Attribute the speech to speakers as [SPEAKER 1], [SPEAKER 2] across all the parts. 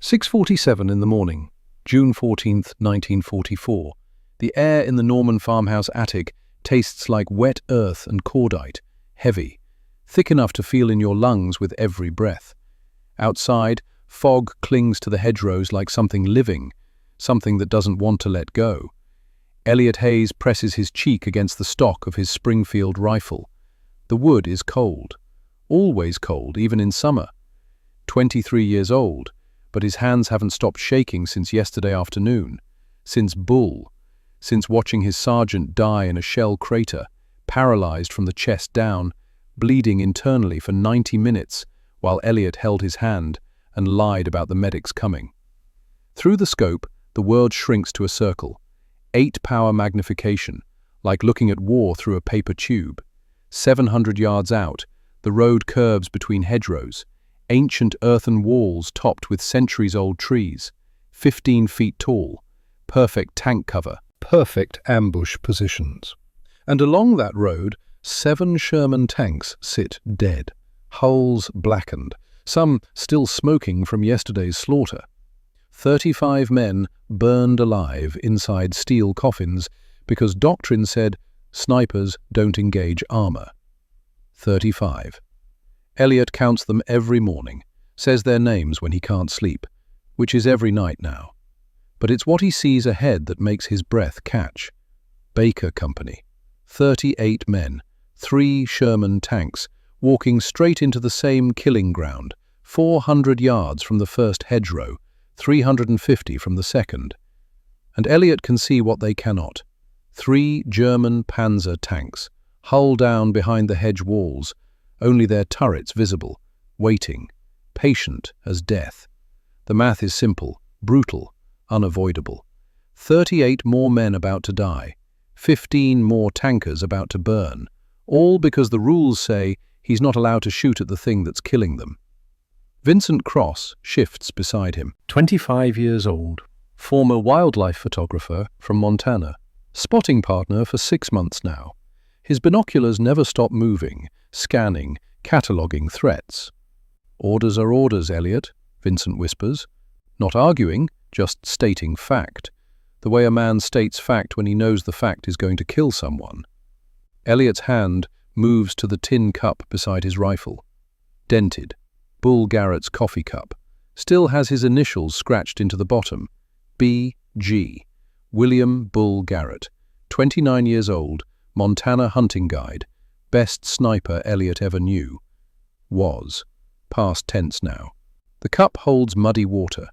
[SPEAKER 1] 6:47 in the morning, June 14th, 1944. The air in the Norman farmhouse attic tastes like wet earth and cordite, heavy, thick enough to feel in your lungs with every breath. Outside, fog clings to the hedgerows like something living, something that doesn't want to let go. Elliot Hayes presses his cheek against the stock of his Springfield rifle. The wood is cold, always cold, even in summer. 23 years old, but his hands haven't stopped shaking since yesterday afternoon, since Bull, since watching his sergeant die in a shell crater, paralyzed from the chest down, bleeding internally for 90 minutes, while Elliot held his hand and lied about the medics coming. Through the scope, the world shrinks to a circle. 8-power magnification, like looking at war through a paper tube. 700 yards out, the road curves between hedgerows, ancient earthen walls topped with centuries-old trees, 15 feet tall, perfect tank cover, perfect ambush positions. And along that road, 7 Sherman tanks sit dead, hulls blackened, some still smoking from yesterday's slaughter. 35 men burned alive inside steel coffins because doctrine said snipers don't engage armor. 35. Elliot counts them every morning, says their names when he can't sleep, which is every night now. But it's what he sees ahead that makes his breath catch. Baker Company. 38 men, 3 Sherman tanks, walking straight into the same killing ground, 400 yards from the first hedgerow, 350 from the second. And Elliot can see what they cannot. 3 German Panzer tanks, hull down behind the hedge walls, only their turrets visible, waiting, patient as death. The math is simple, brutal, unavoidable. 38 more men about to die, 15 more tankers about to burn, all because the rules say he's not allowed to shoot at the thing that's killing them. Vincent Cross shifts beside him, 25 years old, former wildlife photographer from Montana, spotting partner for 6 months now. His binoculars never stop moving, scanning, cataloguing threats. Orders are orders, Elliot, Vincent whispers. Not arguing, just stating fact. The way a man states fact when he knows the fact is going to kill someone. Elliot's hand moves to the tin cup beside his rifle. Dented. Bull Garrett's coffee cup. Still has his initials scratched into the bottom. B.G. William Bull Garrett. 29 years old, Montana hunting guide. Best sniper Elliot ever knew. Was. Past tense now. The cup holds muddy water.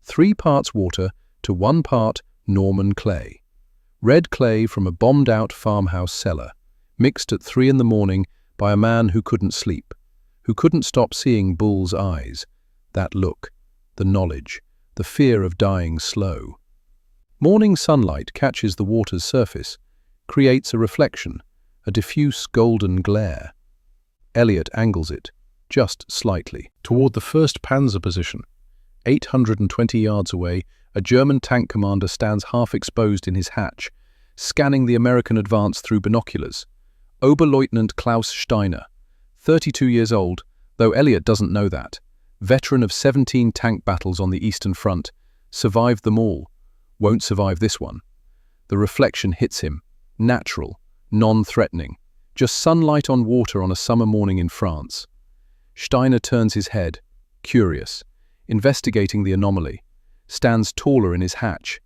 [SPEAKER 1] 3 parts water to 1 part Norman clay. Red clay from a bombed-out farmhouse cellar, mixed at 3 in the morning by a man who couldn't sleep, who couldn't stop seeing Bull's eyes. That look, the knowledge, the fear of dying slow. Morning sunlight catches the water's surface, creates a reflection, a diffuse golden glare. Elliot angles it, just slightly, toward the first Panzer position. 820 yards away, a German tank commander stands half exposed in his hatch, scanning the American advance through binoculars. Oberleutnant Klaus Steiner, 32 years old, though Elliot doesn't know that. Veteran of 17 tank battles on the Eastern Front, survived them all, won't survive this one. The reflection hits him, natural, non-threatening, just sunlight on water on a summer morning in France. Steiner turns his head, curious, investigating the anomaly, stands taller in his hatch.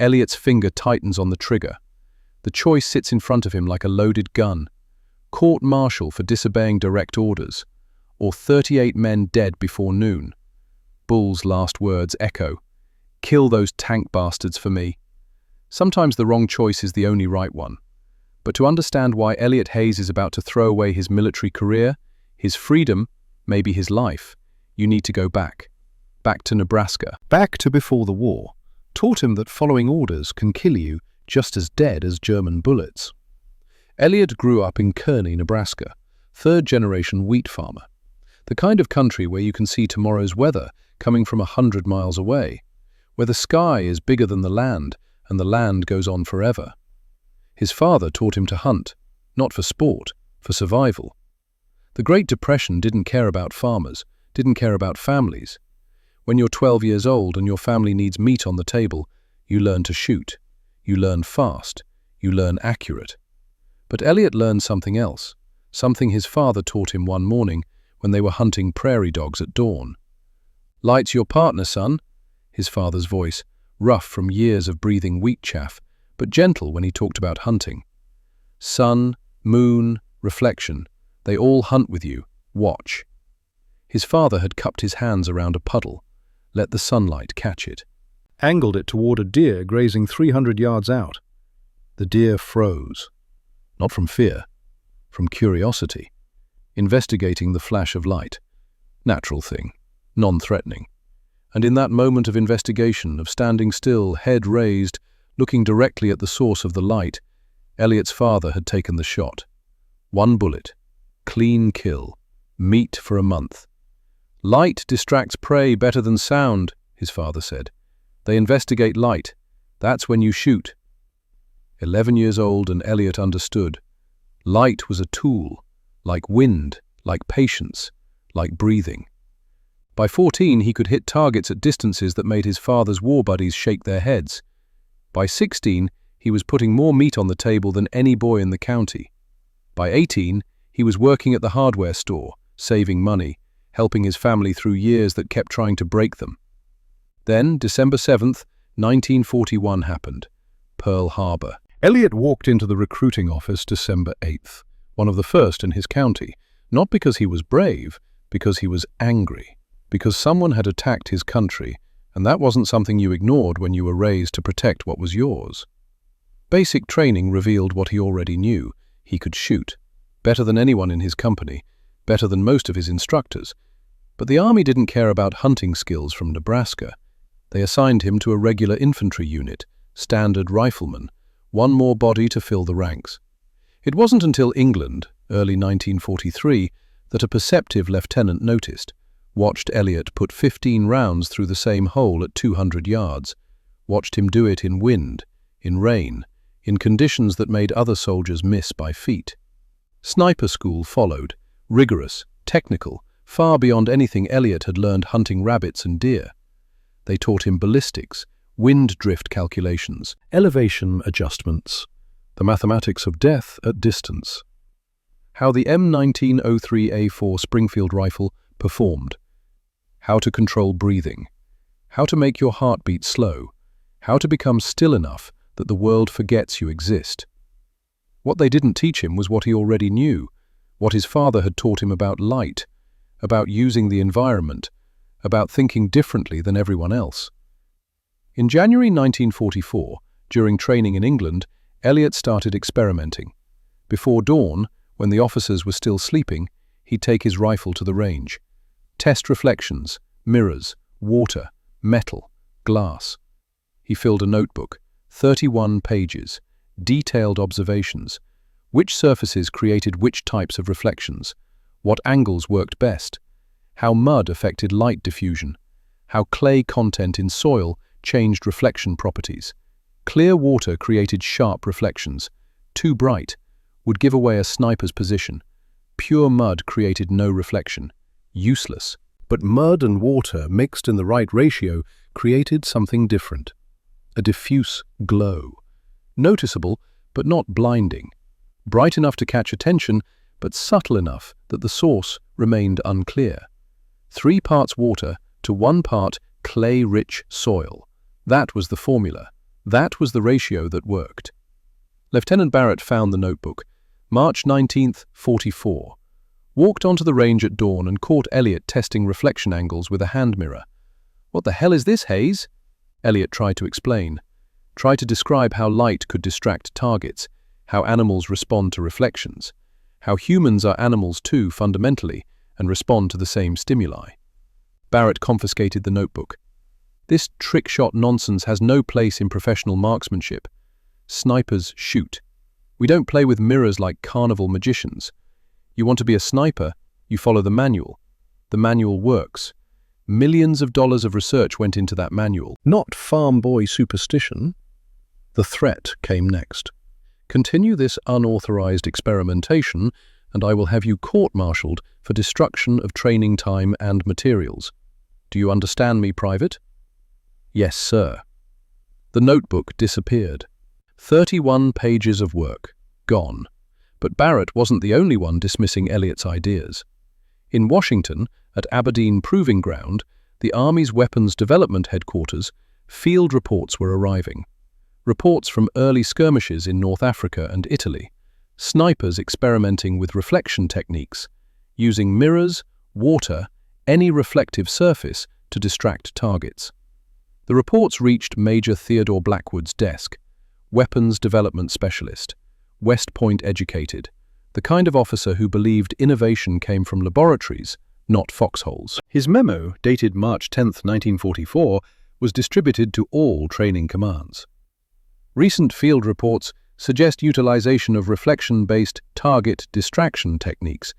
[SPEAKER 1] Elliot's finger tightens on the trigger. The choice sits in front of him like a loaded gun. Court-martial for disobeying direct orders, or 38 men dead before noon. Bull's last words echo, "Kill those tank bastards for me." Sometimes the wrong choice is the only right one. But to understand why Elliot Hayes is about to throw away his military career, his freedom, maybe his life, you need to go back. Back to Nebraska. Back to before the war. Taught him that following orders can kill you just as dead as German bullets. Elliot grew up in Kearney, Nebraska, 3rd-generation wheat farmer. The kind of country where you can see tomorrow's weather coming from 100 miles away, where the sky is bigger than the land and the land goes on forever. His father taught him to hunt, not for sport, for survival. The Great Depression didn't care about farmers, didn't care about families. When you're 12 years old and your family needs meat on the table, you learn to shoot. You learn fast. You learn accurate. But Elliot learned something else, something his father taught him one morning when they were hunting prairie dogs at dawn. "Light's your partner, son," his father's voice, rough from years of breathing wheat chaff, but gentle when he talked about hunting. "Sun, moon, reflection, they all hunt with you. Watch." His father had cupped his hands around a puddle, let the sunlight catch it, angled it toward a deer grazing 300 yards out. The deer froze, not from fear, from curiosity, investigating the flash of light. Natural thing, non-threatening. And in that moment of investigation, of standing still, head raised, looking directly at the source of the light, Elliot's father had taken the shot. One bullet, clean kill, meat for a month. "Light distracts prey better than sound," his father said. "They investigate light. That's when you shoot." 11 years old, and Elliot understood. Light was a tool, like wind, like patience, like breathing. By 14, he could hit targets at distances that made his father's war buddies shake their heads. By 16, he was putting more meat on the table than any boy in the county. By 18, he was working at the hardware store, saving money, helping his family through years that kept trying to break them. Then, December 7th, 1941 happened. Pearl Harbor. Elliot walked into the recruiting office December 8th, one of the first in his county, not because he was brave, because he was angry, because someone had attacked his country, and that wasn't something you ignored when you were raised to protect what was yours. Basic training revealed what he already knew. He could shoot, better than anyone in his company, better than most of his instructors. But the Army didn't care about hunting skills from Nebraska. They assigned him to a regular infantry unit, standard rifleman, one more body to fill the ranks. It wasn't until England, early 1943, that a perceptive lieutenant noticed, watched Elliot put 15 rounds through the same hole at 200 yards, watched him do it in wind, in rain, in conditions that made other soldiers miss by feet. Sniper school followed, rigorous, technical, far beyond anything Elliot had learned hunting rabbits and deer. They taught him ballistics, wind drift calculations, elevation adjustments, the mathematics of death at distance, how the M1903A4 Springfield rifle performed, how to control breathing, how to make your heartbeat slow, how to become still enough that the world forgets you exist. What they didn't teach him was what he already knew, what his father had taught him about light, about using the environment, about thinking differently than everyone else. In January 1944, during training in England, Elliot started experimenting. Before dawn, when the officers were still sleeping, he'd take his rifle to the range. Test reflections, mirrors, water, metal, glass. He filled a notebook, 31 pages, detailed observations. Which surfaces created which types of reflections? What angles worked best? How mud affected light diffusion? How clay content in soil changed reflection properties? Clear water created sharp reflections. Too bright would give away a sniper's position. Pure mud created no reflection. Useless. But mud and water mixed in the right ratio created something different. A diffuse glow. Noticeable, but not blinding. Bright enough to catch attention, but subtle enough that the source remained unclear. 3 parts water to 1 part clay-rich soil. That was the formula. That was the ratio that worked. Lieutenant Barrett found the notebook. March 19th, 44. Walked onto the range at dawn and caught Elliot testing reflection angles with a hand mirror. "What the hell is this, Hayes?" Elliot tried to explain. Tried to describe how light could distract targets, how animals respond to reflections, how humans are animals too, fundamentally, and respond to the same stimuli. Barrett confiscated the notebook. "This trick-shot nonsense has no place in professional marksmanship. Snipers shoot. We don't play with mirrors like carnival magicians. You want to be a sniper, you follow the manual. The manual works. Millions of dollars of research went into that manual, not farm boy superstition." The threat came next. "Continue this unauthorized experimentation, and I will have you court-martialed for destruction of training time and materials." Do you understand me, Private? Yes, sir. The notebook disappeared. 31 pages of work, gone. But Barrett wasn't the only one dismissing Elliott's ideas. In Washington, at Aberdeen Proving Ground, the Army's Weapons Development Headquarters, field reports were arriving. Reports from early skirmishes in North Africa and Italy, snipers experimenting with reflection techniques, using mirrors, water, any reflective surface to distract targets. The reports reached Major Theodore Blackwood's desk, weapons development specialist, West Point educated, the kind of officer who believed innovation came from laboratories, not foxholes. His memo, dated March 10, 1944, was distributed to all training commands. Recent field reports suggest utilization of reflection-based target distraction techniques.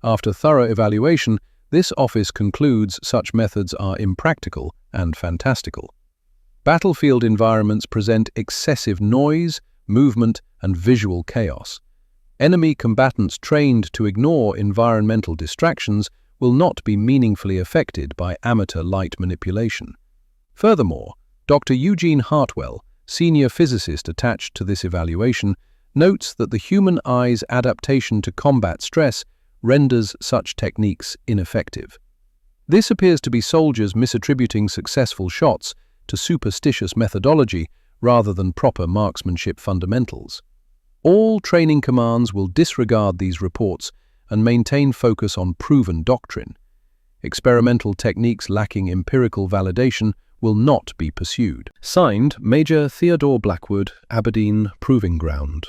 [SPEAKER 1] After thorough evaluation, this office concludes such methods are impractical and fantastical. Battlefield environments present excessive noise, movement, and visual chaos. Enemy combatants trained to ignore environmental distractions will not be meaningfully affected by amateur light manipulation. Furthermore, Dr. Eugene Hartwell, senior physicist attached to this evaluation, notes that the human eye's adaptation to combat stress renders such techniques ineffective. This appears to be soldiers misattributing successful shots to superstitious methodology rather than proper marksmanship fundamentals. All training commands will disregard these reports and maintain focus on proven doctrine. Experimental techniques lacking empirical validation will not be pursued. Signed, Major Theodore Blackwood, Aberdeen Proving Ground.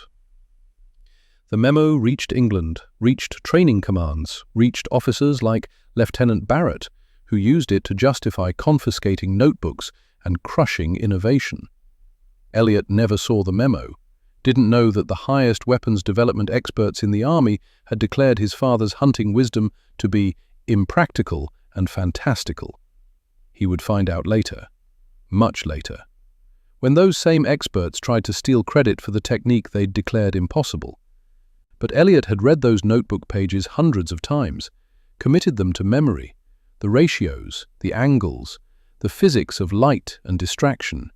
[SPEAKER 1] The memo reached England, reached training commands, reached officers like Lieutenant Barrett, who used it to justify confiscating notebooks and crushing innovation. Elliott never saw the memo, didn't know that the highest weapons development experts in the Army had declared his father's hunting wisdom to be impractical and fantastical. He would find out later, much later, when those same experts tried to steal credit for the technique they'd declared impossible. But Elliott had read those notebook pages hundreds of times, committed them to memory, the ratios, the angles, the physics of light and distraction.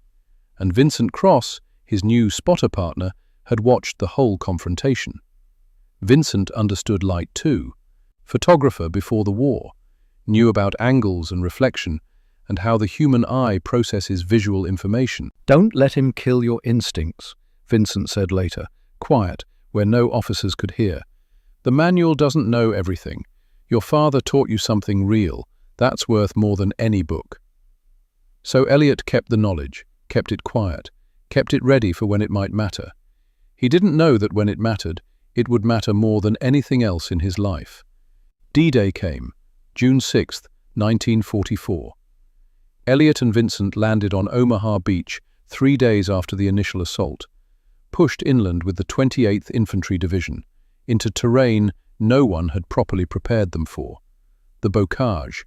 [SPEAKER 1] And Vincent Cross, his new spotter partner, had watched the whole confrontation. Vincent understood light too, photographer before the war, knew about angles and reflection, and how the human eye processes visual information. "Don't let him kill your instincts," Vincent said later, quiet, where no officers could hear. "The manual doesn't know everything. Your father taught you something real. That's worth more than any book." So Elliott kept the knowledge, kept it quiet, kept it ready for when it might matter. He didn't know that when it mattered, it would matter more than anything else in his life. D-Day came, June 6, 1944. Elliott and Vincent landed on Omaha Beach 3 days after the initial assault, pushed inland with the 28th Infantry Division, into terrain no one had properly prepared them for. The Bocage,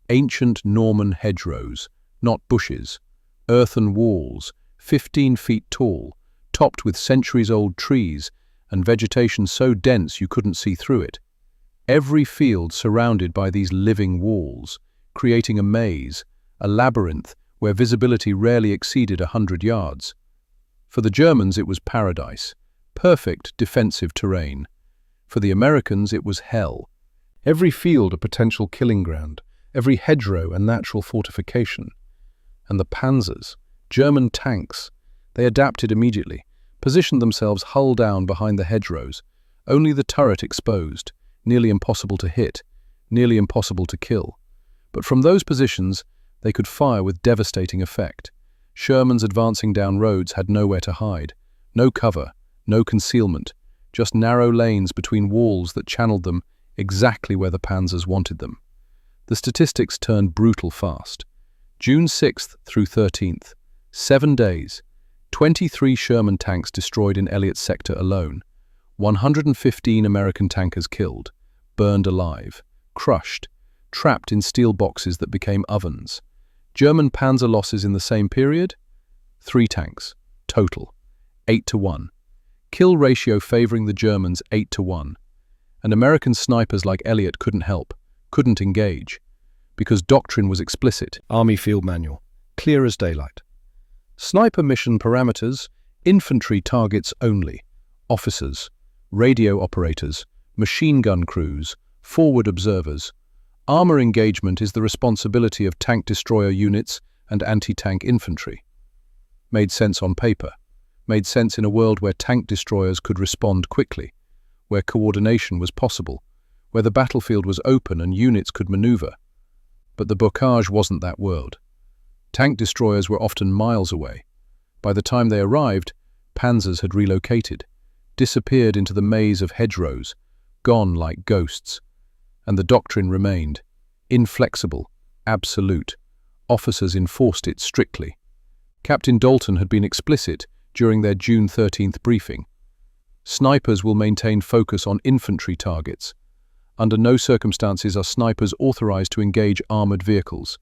[SPEAKER 1] ancient Norman hedgerows, not bushes, earthen walls, 15 feet tall, topped with centuries-old trees and vegetation so dense you couldn't see through it. Every field surrounded by these living walls, creating a maze, a labyrinth where visibility rarely exceeded 100 yards. For the Germans it was paradise, perfect defensive terrain. For the Americans it was hell. Every field a potential killing ground, every hedgerow a natural fortification. And the Panzers, German tanks, they adapted immediately, positioned themselves hull down behind the hedgerows, only the turret exposed, nearly impossible to hit, nearly impossible to kill. But from those positions, they could fire with devastating effect. Sherman's advancing down roads had nowhere to hide, no cover, no concealment, just narrow lanes between walls that channeled them exactly where the Panzers wanted them. The statistics turned brutal fast. June 6th through 13th, 7 days, 23 Sherman tanks destroyed in Elliott's sector alone, 115 American tankers killed, burned alive, crushed, trapped in steel boxes that became ovens. German Panzer losses in the same period? 3 tanks, total, 8-1. Kill ratio favoring the Germans 8-1. And American snipers like Elliott couldn't help, couldn't engage. Because doctrine was explicit. Army Field Manual. Clear as daylight. Sniper mission parameters: infantry targets only. Officers, radio operators, machine gun crews, forward observers. Armor engagement is the responsibility of tank destroyer units and anti-tank infantry. Made sense on paper. Made sense in a world where tank destroyers could respond quickly, where coordination was possible, where the battlefield was open and units could maneuver. But the Bocage wasn't that world. Tank destroyers were often miles away. By the time they arrived, Panzers had relocated, disappeared into the maze of hedgerows, gone like ghosts. And the doctrine remained, inflexible, absolute. Officers enforced it strictly. Captain Dalton had been explicit during their June 13th briefing. Snipers will maintain focus on infantry targets. Under no circumstances are snipers authorized to engage armored vehicles.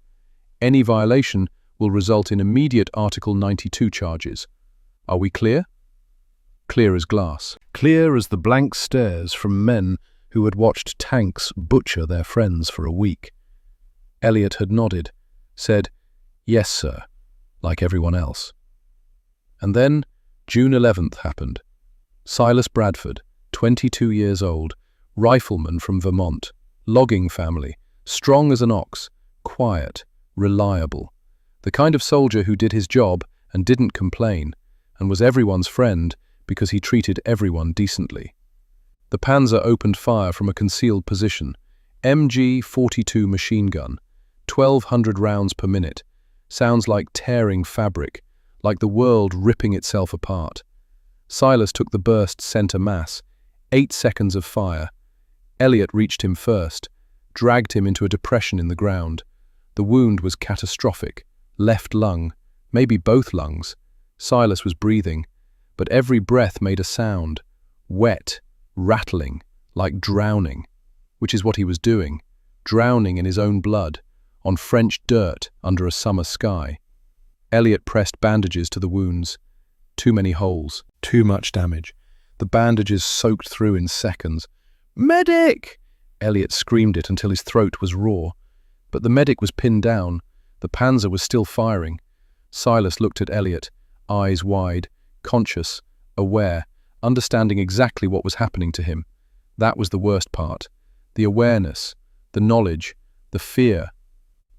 [SPEAKER 1] Any violation will result in immediate Article 92 charges. Are we clear? Clear as glass. Clear as the blank stares from men who had watched tanks butcher their friends for a week. Elliot had nodded, said, "Yes, sir," like everyone else. And then June 11th happened. Silas Bradford, 22 years old, rifleman from Vermont, logging family, strong as an ox, quiet, reliable. The kind of soldier who did his job and didn't complain, and was everyone's friend because he treated everyone decently. The Panzer opened fire from a concealed position. MG-42 machine gun, 1,200 rounds per minute. Sounds like tearing fabric, like the world ripping itself apart. Silas took the burst center mass. 8 seconds of fire. Elliot reached him first, dragged him into a depression in the ground. The wound was catastrophic. Left lung, maybe both lungs. Silas was breathing, but every breath made a sound. Wet, rattling, like drowning. Which is what he was doing. Drowning in his own blood, on French dirt under a summer sky. Elliot pressed bandages to the wounds. Too many holes, too much damage. The bandages soaked through in seconds. "Medic!" Elliot screamed it until his throat was raw. But the medic was pinned down. The Panzer was still firing. Silas looked at Elliot, eyes wide, conscious, aware, understanding exactly what was happening to him. That was the worst part. The awareness, the knowledge, the fear.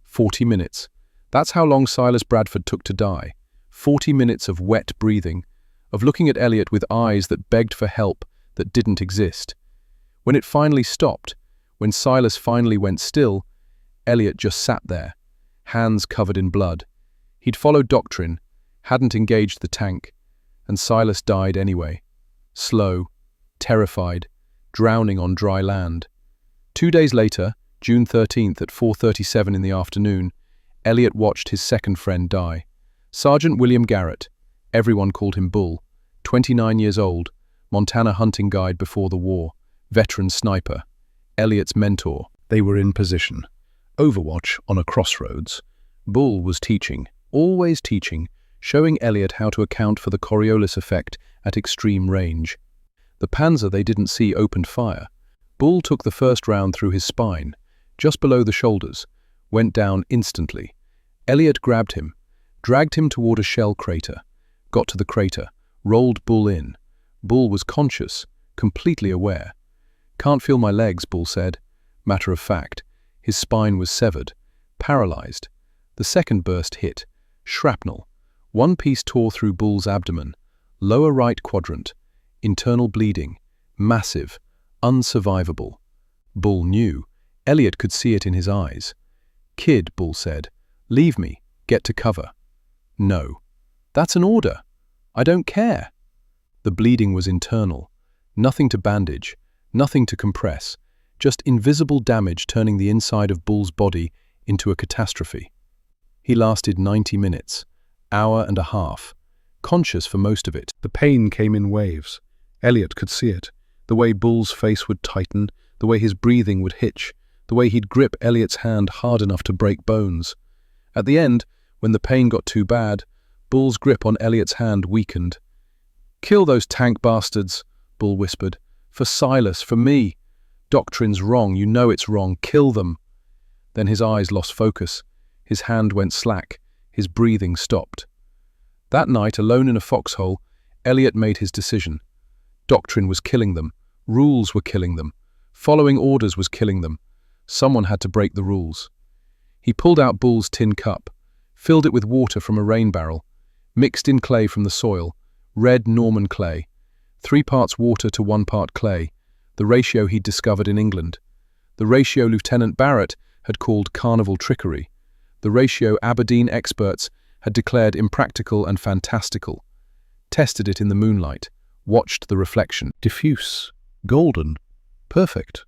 [SPEAKER 1] 40 minutes. That's how long Silas Bradford took to die. 40 minutes of wet breathing, of looking at Elliot with eyes that begged for help that didn't exist. When it finally stopped, when Silas finally went still, Elliot just sat there, hands covered in blood. He'd followed doctrine, hadn't engaged the tank, and Silas died anyway. Slow, terrified, drowning on dry land. 2 days later, June 13th at 4:37 in the afternoon, Elliot watched his second friend die. Sergeant William Garrett, everyone called him Bull, 29 years old, Montana hunting guide before the war, veteran sniper, Elliot's mentor. They were in position. Overwatch on a crossroads. Bull was teaching, always teaching, showing Elliot how to account for the Coriolis effect at extreme range. The Panzer they didn't see opened fire. Bull took the first round through his spine, just below the shoulders, went down instantly. Elliot grabbed him, dragged him toward a shell crater, got to the crater, rolled Bull in. Bull was conscious, completely aware. "Can't feel my legs," Bull said. Matter of fact, his spine was severed, paralyzed. The second burst hit. Shrapnel. One piece tore through Bull's abdomen. Lower right quadrant. Internal bleeding. Massive. Unsurvivable. Bull knew. Elliot could see it in his eyes. "Kid," Bull said, "leave me. Get to cover." "No. That's an order. I don't care." The bleeding was internal. Nothing to bandage. Nothing to compress. Just invisible damage turning the inside of Bull's body into a catastrophe. He lasted 90 minutes, hour and a half, conscious for most of it. The pain came in waves. Elliot could see it, the way Bull's face would tighten, the way his breathing would hitch, the way he'd grip Elliot's hand hard enough to break bones. At the end, when the pain got too bad, Bull's grip on Elliot's hand weakened. "Kill those tank bastards," Bull whispered. "For Silas, for me. Doctrine's wrong, you know it's wrong. Kill them." Then his eyes lost focus. His hand went slack. His breathing stopped. That night, alone in a foxhole, Elliot made his decision. Doctrine was killing them. Rules were killing them. Following orders was killing them. Someone had to break the rules. He pulled out Bull's tin cup, filled it with water from a rain barrel, mixed in clay from the soil, red Norman clay, 3 parts water to 1 part clay, the ratio he'd discovered in England. The ratio Lieutenant Barrett had called carnival trickery. The ratio Aberdeen experts had declared impractical and fantastical. Tested it in the moonlight, watched the reflection. Diffuse, golden, perfect.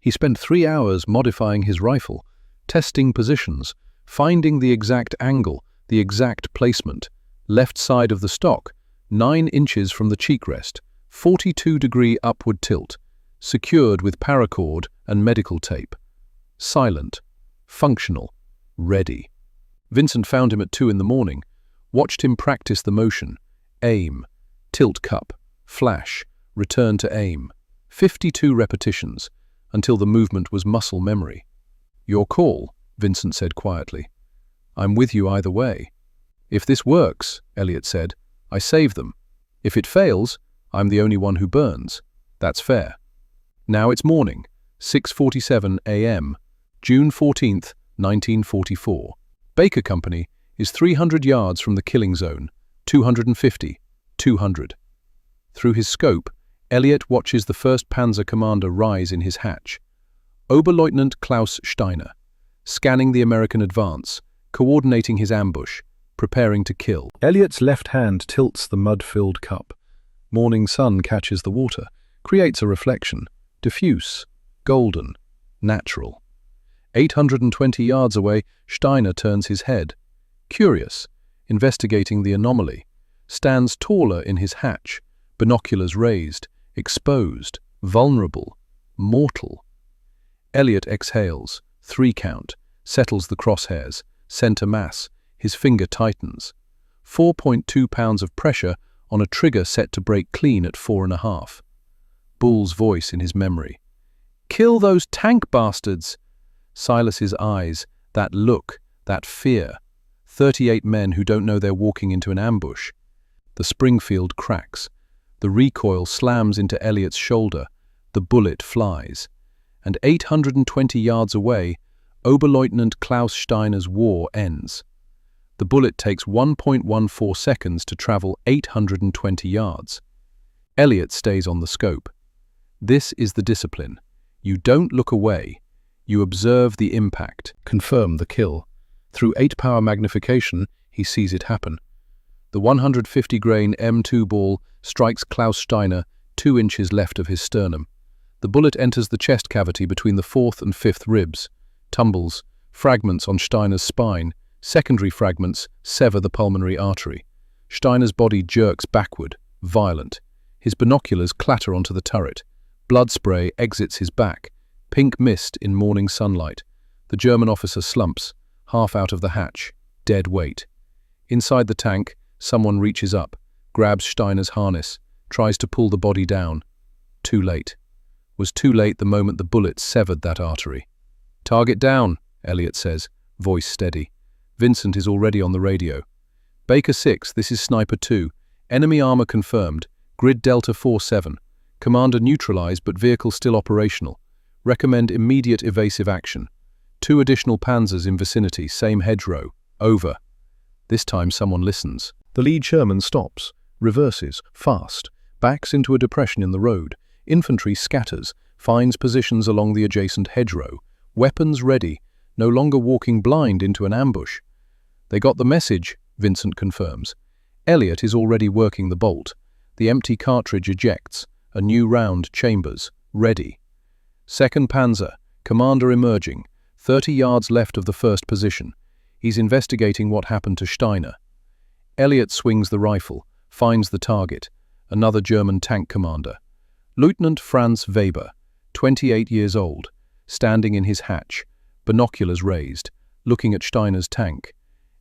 [SPEAKER 1] He spent 3 hours modifying his rifle, testing positions, finding the exact angle, the exact placement. Left side of the stock, 9 inches from the cheek rest, 42-degree upward tilt, secured with paracord and medical tape. Silent, functional, ready. Vincent found him at 2 in the morning, watched him practice the motion. Aim, tilt cup, flash, return to aim. 52 repetitions, until the movement was muscle memory. "Your call," Vincent said quietly. "I'm with you either way." "If this works," Elliot said, "I save them. If it fails, I'm the only one who burns. That's fair." Now it's morning, 6:47 a.m., June 14th, 1944. Baker Company is 300 yards from the killing zone, 250, 200. Through his scope, Elliot watches the 1st Panzer commander rise in his hatch. Oberleutnant Klaus Steiner, scanning the American advance, coordinating his ambush, preparing to kill. Elliot's left hand tilts the mud-filled cup. Morning sun catches the water, creates a reflection, diffuse, golden, natural. 820 yards away, Steiner turns his head. Curious, investigating the anomaly, stands taller in his hatch, binoculars raised, exposed, vulnerable, mortal. Elliot exhales, 3 count, settles the crosshairs, center mass, his finger tightens. 4.2 pounds of pressure on a trigger set to break clean at 4.5. Bull's voice in his memory. "Kill those tank bastards!" Silas's eyes, that look, that fear. 38 men who don't know they're walking into an ambush. The Springfield cracks. The recoil slams into Elliot's shoulder. The bullet flies. And 820 yards away, Oberleutnant Klaus Steiner's war ends. The bullet takes 1.14 seconds to travel 820 yards. Elliot stays on the scope. This is the discipline. You don't look away. You observe the impact. Confirm the kill. Through 8-power magnification, he sees it happen. The 150-grain M2 ball strikes Klaus Steiner 2 inches left of his sternum. The bullet enters the chest cavity between the 4th and 5th ribs, tumbles, fragments on Steiner's spine, secondary fragments sever the pulmonary artery. Steiner's body jerks backward, violent. His binoculars clatter onto the turret. Blood spray exits his back, pink mist in morning sunlight. The German officer slumps, half out of the hatch, dead weight. Inside the tank, someone reaches up, grabs Steiner's harness, tries to pull the body down. Too late. Was too late the moment the bullet severed that artery. "Target down," Elliot says, voice steady. Vincent is already on the radio. "Baker 6, this is Sniper 2. Enemy armor confirmed. Grid Delta 47. Commander neutralized but vehicle still operational. Recommend immediate evasive action. 2 additional Panzers in vicinity, same hedgerow. Over." This time someone listens. The lead Sherman stops, reverses, fast, backs into a depression in the road. Infantry scatters, finds positions along the adjacent hedgerow. Weapons ready, no longer walking blind into an ambush. "They got the message," Vincent confirms. Elliot is already working the bolt. The empty cartridge ejects. A new round chambers, ready. 2nd Panzer, commander emerging, 30 yards left of the 1st position. He's investigating what happened to Steiner. Elliot swings the rifle, finds the target, another German tank commander. Lieutenant Franz Weber, 28 years old, standing in his hatch, binoculars raised, looking at Steiner's tank.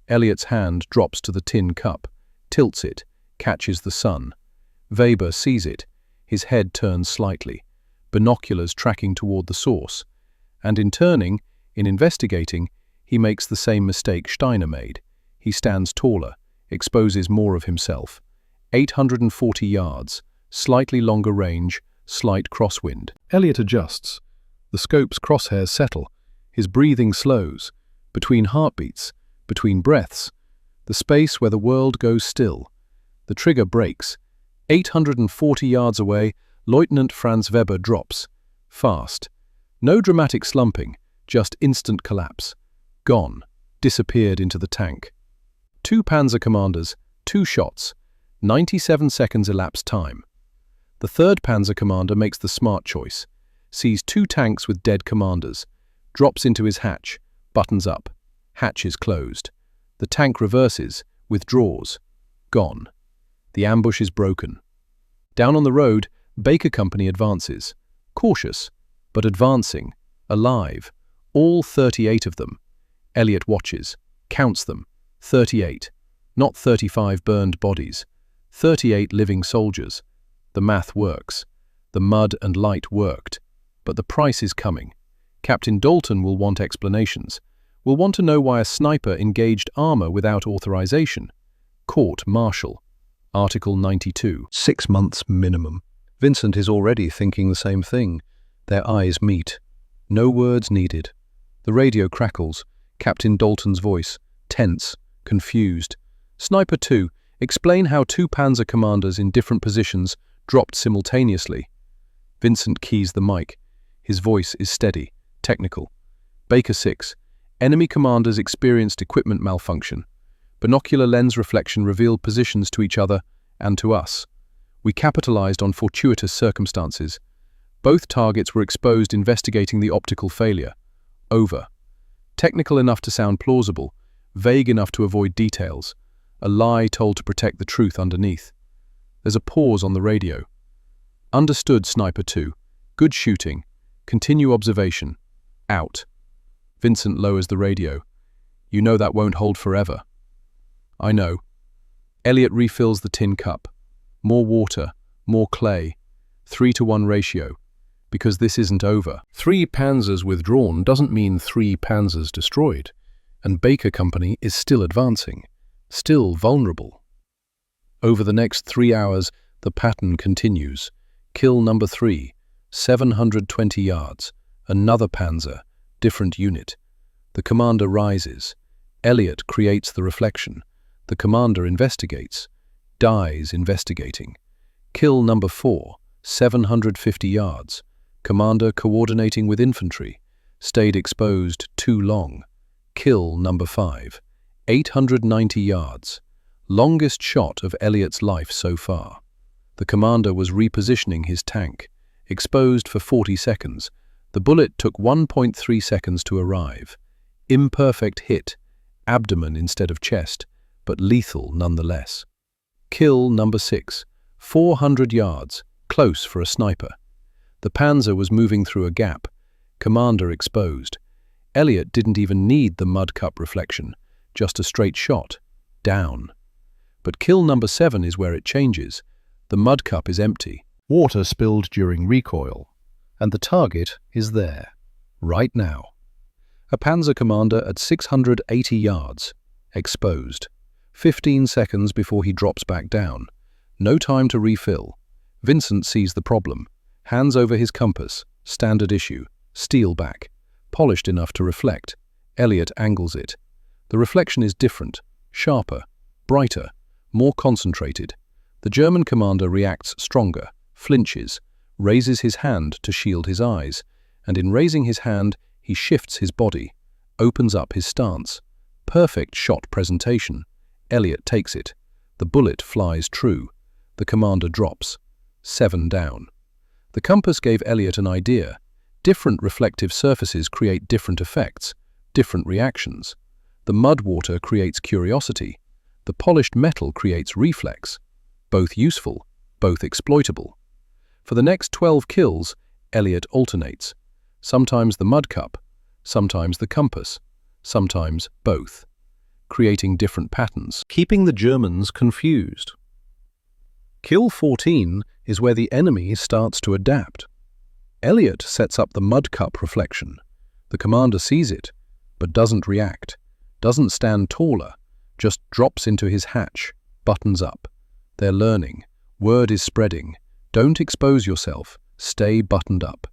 [SPEAKER 1] Elliot's hand drops to the tin cup, tilts it, catches the sun. Weber sees it, his head turns slightly, binoculars tracking toward the source, and in turning, In investigating, he makes the same mistake Steiner made. He stands taller, exposes more of himself. 840 yards, slightly longer range, slight crosswind. Elliot adjusts. The scope's crosshairs settle. His breathing slows. Between heartbeats, between breaths, the space where the world goes still. The trigger breaks. 840 yards away, Lieutenant Franz Weber drops. Fast. No dramatic slumping, just instant collapse. Gone. Disappeared into the tank. 2 Panzer commanders, 2 shots. 97 seconds elapsed time. The 3rd Panzer commander makes the smart choice. Sees 2 tanks with dead commanders. Drops into his hatch. Buttons up. Hatch is closed. The tank reverses, withdraws. Gone. The ambush is broken. Down on the road, Baker Company advances. Cautious, but advancing. Alive. All 38 of them. Elliot watches. Counts them. 38. Not 35 burned bodies. 38 living soldiers. The math works. The mud and light worked. But the price is coming. Captain Dalton will want explanations. Will want to know why a sniper engaged armor without authorization. Court-martial. Article 92. 6 months minimum. Vincent is already thinking the same thing. Their eyes meet. No words needed. The radio crackles. Captain Dalton's voice. Tense. Confused. Sniper 2, explain how 2 Panzer commanders in different positions dropped simultaneously. Vincent keys the mic. His voice is steady, technical. Baker 6, enemy commanders experienced equipment malfunction. Binocular lens reflection revealed positions to each other and to us. We capitalized on fortuitous circumstances. Both targets were exposed investigating the optical failure. Over. Technical enough to sound plausible, vague enough to avoid details. A lie told to protect the truth underneath. There's a pause on the radio. Understood, Sniper 2. Good shooting. Continue observation. Out. Vincent lowers the radio. You know that won't hold forever. I know. Elliot refills the tin cup. More water, more clay. 3-to-1 ratio. Because this isn't over. 3 Panzers withdrawn doesn't mean 3 Panzers destroyed. And Baker Company is still advancing, still vulnerable. Over the next 3 hours, the pattern continues. Kill number 3, 720 yards. Another Panzer, different unit. The commander rises. Elliot creates the reflection. The commander investigates. Dies investigating. Kill number 4, 750 yards. Commander coordinating with infantry. Stayed exposed too long. Kill number 5, 890 yards. Longest shot of Elliot's life so far. The commander was repositioning his tank. Exposed for 40 seconds. The bullet took 1.3 seconds to arrive. Imperfect hit. Abdomen instead of chest, but lethal nonetheless. Kill number 6, 400 yards. Close for a sniper. The Panzer was moving through a gap. Commander exposed. Elliot didn't even need the mud cup reflection, just a straight shot, down. But kill number 7 is where it changes. The mud cup is empty, water spilled during recoil, and the target is there, right now. A Panzer commander at 680 yards, exposed. 15 seconds before he drops back down. No time to refill. Vincent sees the problem, hands over his compass, standard issue, steel back. Polished enough to reflect. Elliot angles it. The reflection is different, sharper, brighter, more concentrated. The German commander reacts stronger, flinches, raises his hand to shield his eyes, and in raising his hand, he shifts his body, opens up his stance. Perfect shot presentation. Elliot takes it. The bullet flies true. The commander drops. 7 down. The compass gave Elliot an idea. Different reflective surfaces create different effects, different reactions. The mud water creates curiosity. The polished metal creates reflex. Both useful, both exploitable. For the next 12 kills, Elliot alternates. Sometimes the mud cup, sometimes the compass, sometimes both, creating different patterns, keeping the Germans confused. Kill 14 is where the enemy starts to adapt. Elliot sets up the mud cup reflection. The commander sees it, but doesn't react, doesn't stand taller, just drops into his hatch, buttons up. They're learning. Word is spreading. Don't expose yourself. Stay buttoned up.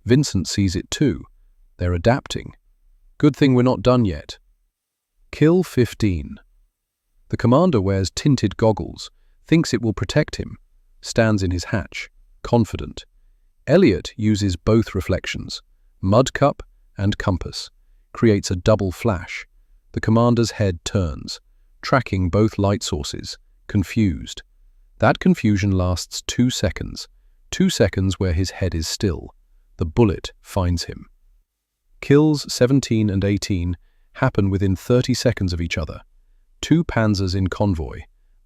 [SPEAKER 1] Vincent sees it too. They're adapting. Good thing we're not done yet. Kill 15. The commander wears tinted goggles, thinks it will protect him, stands in his hatch, confident. Elliot uses both reflections, mud cup and compass, creates a double flash. The commander's head turns, tracking both light sources, confused. That confusion lasts 2 seconds, 2 seconds where his head is still. The bullet finds him. Kills 17 and 18 happen within 30 seconds of each other. 2 Panzers in convoy,